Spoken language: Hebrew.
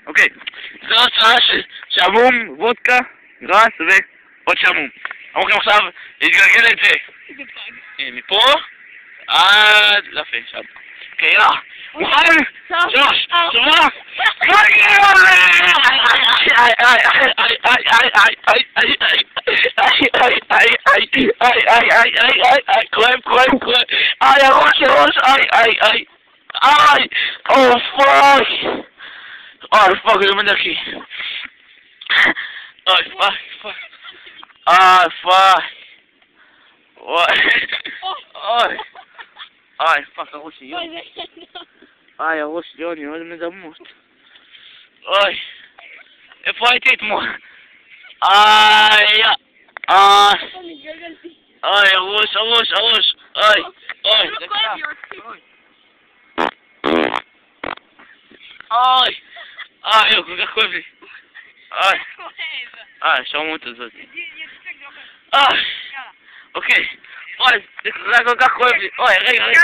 אוקיי. זו הצעה של שעמום, וודקה, גראס ועוד שעמום. אנחנו הולכים עכשיו להתגלגל את זה. מפה עד לפה, שם. אוקיי, יאללה. מוכן? 3, 4, כואב, הראש, פאק, זה מדרכי. פאק. פאק, הראש שלי. הראש שלי, אני לא יודע מדמות. איפה הייתי אתמול? הראש. דקה. כל כך כואב לי. השרמוט הזאת. אוקיי. זה כל כך כואב לי. רגע.